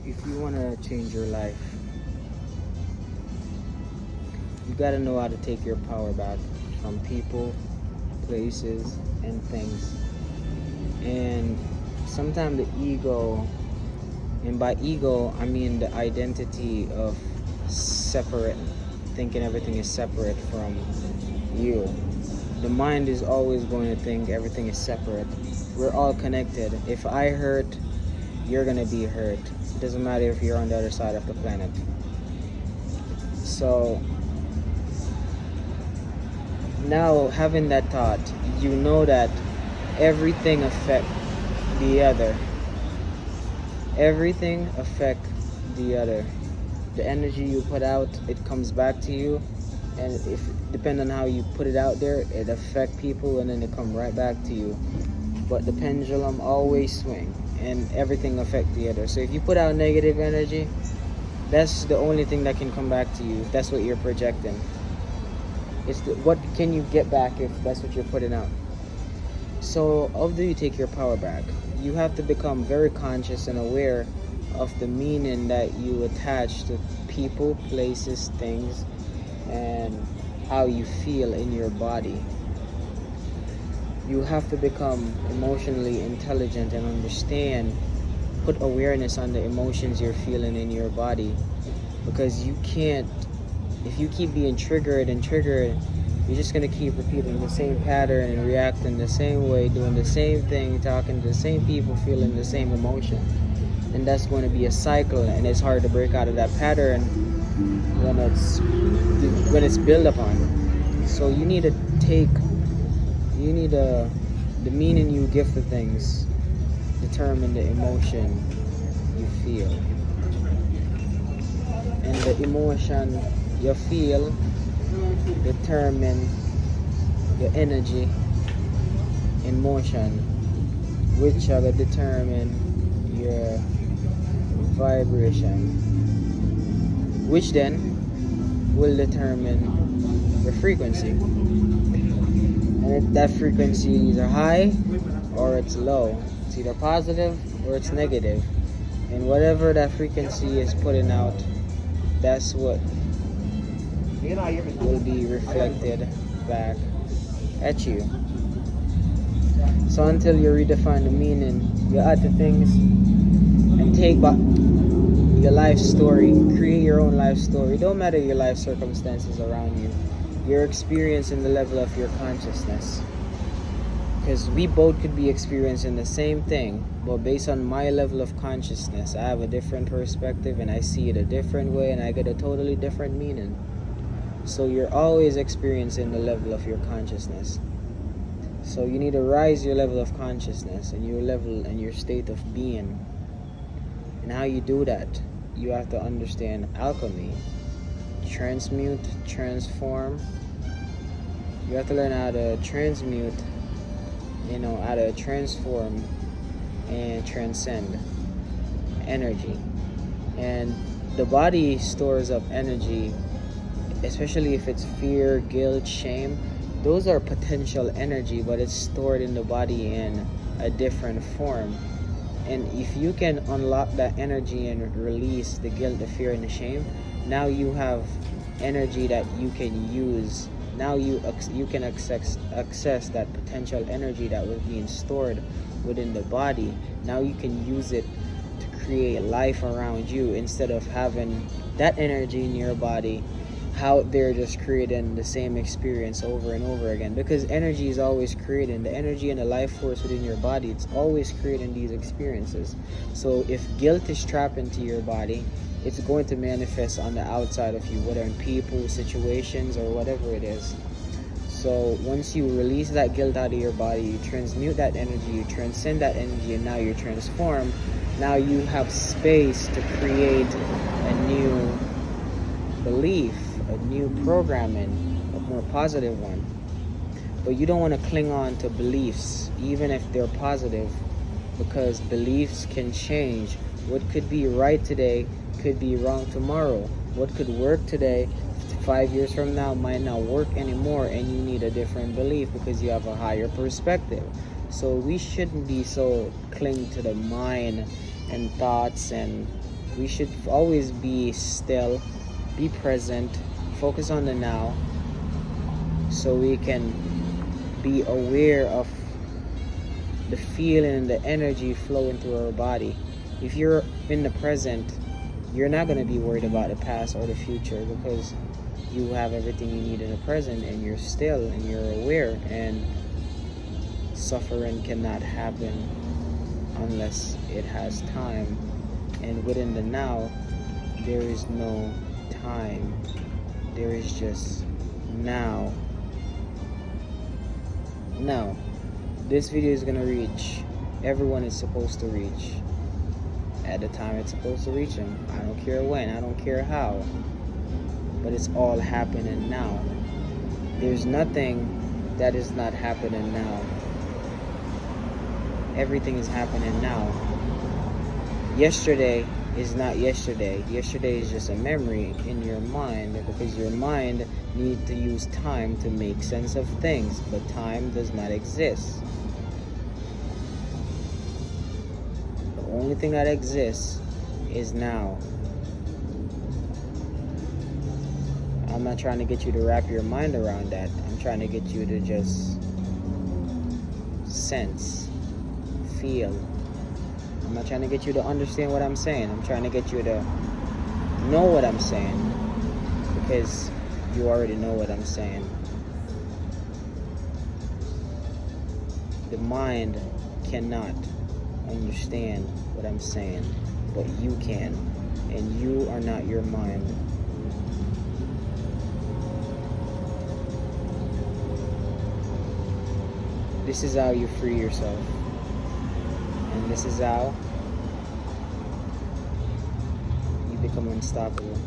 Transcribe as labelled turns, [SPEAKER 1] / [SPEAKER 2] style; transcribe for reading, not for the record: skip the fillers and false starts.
[SPEAKER 1] if you want to change your life, you got to know how to take your power back from people, places, and things. And sometimes the ego, and by ego, I mean the identity of separate, thinking everything is separate from you. The mind is always going to think everything is separate. We're all connected. If I hurt, you're going to be hurt. It doesn't matter if you're on the other side of the planet. So now having that thought, you know that everything affects the other. Everything affects the other. The energy you put out, it comes back to you, and if depending on how you put it out there, it affects people, and then it come right back to you. But the pendulum always swing, and everything affects the other. So if you put out negative energy, that's the only thing that can come back to you. If that's what you're projecting, what can you get back if that's what you're putting out? So after you take your power back, you have to become very conscious and aware of the meaning that you attach to people, places, things, and how you feel in your body. You have to become emotionally intelligent and understand, put awareness on the emotions you're feeling in your body, because you can't, if you keep being triggered, you're just going to keep repeating the same pattern and reacting the same way, doing the same thing, talking to the same people, feeling the same emotion. And that's going to be a cycle, and it's hard to break out of that pattern when it's built upon. So you need to the meaning you give to things determine the emotion you feel. And the emotion you feel determine your energy in motion, which will determine your vibration, which then will determine your frequency. And if that frequency is either high or it's low, it's either positive or it's negative. And whatever that frequency is putting out, that's what will be reflected back at you. So until you redefine the meaning, you add the things and take back your life story, create your own life story. Don't matter your life circumstances around you, your experience in the level of your consciousness. Because we both could be experiencing the same thing, but based on my level of consciousness, I have a different perspective and I see it a different way and I get a totally different meaning. So you're always experiencing the level of your consciousness. So you need to rise your level of consciousness and your level and your state of being. And how you do that, you have to understand alchemy. Transmute, transform. You have to learn how to transmute, how to transform and transcend energy. And the body stores up energy, especially if it's fear, guilt, shame. Those are potential energy, but it's stored in the body in a different form. And if you can unlock that energy and release the guilt, the fear, and the shame, now you have energy that you can use. Now you can access that potential energy that was being stored within the body. Now you can use it to create life around you, instead of having that energy in your body out there just creating the same experience over and over again. Because energy is always creating, the energy and the life force within your body, it's always creating these experiences. So if guilt is trapped into your body, it's going to manifest on the outside of you, whether in people, situations, or whatever it is. So once you release that guilt out of your body, you transmute that energy, you transcend that energy, and now you're transformed. Now you have space to create a new belief, a new programming, a more positive one. But you don't want to cling on to beliefs, even if they're positive, because beliefs can change. What could be right today could be wrong tomorrow. What could work today, 5 years from now, might not work anymore, and you need a different belief because you have a higher perspective. So we shouldn't be so cling to the mind and thoughts and We should always be still, be present, focus on the now, so we can be aware of the feeling and the energy flowing through our body. If you're in the present, you're not going to be worried about the past or the future, because you have everything you need in the present, and you're still and you're aware, and suffering cannot happen unless it has time. And within the now, there is no time, there is just now. Now, this video is gonna reach everyone it's supposed to reach at the time it's supposed to reach them. I don't care when, I don't care how, but it's all happening now. There's nothing that is not happening now. Everything is happening now. Yesterday is not yesterday. Yesterday is just a memory in your mind, because your mind needs to use time to make sense of things, but time does not exist. The only thing that exists is now. I'm not trying to get you to wrap your mind around that. I'm trying to get you to just sense, feel. I'm not trying to get you to understand what I'm saying. I'm trying to get you to know what I'm saying, because you already know what I'm saying. The mind cannot understand what I'm saying, but you can, and you are not your mind. This is how you free yourself. And this is how you become unstoppable.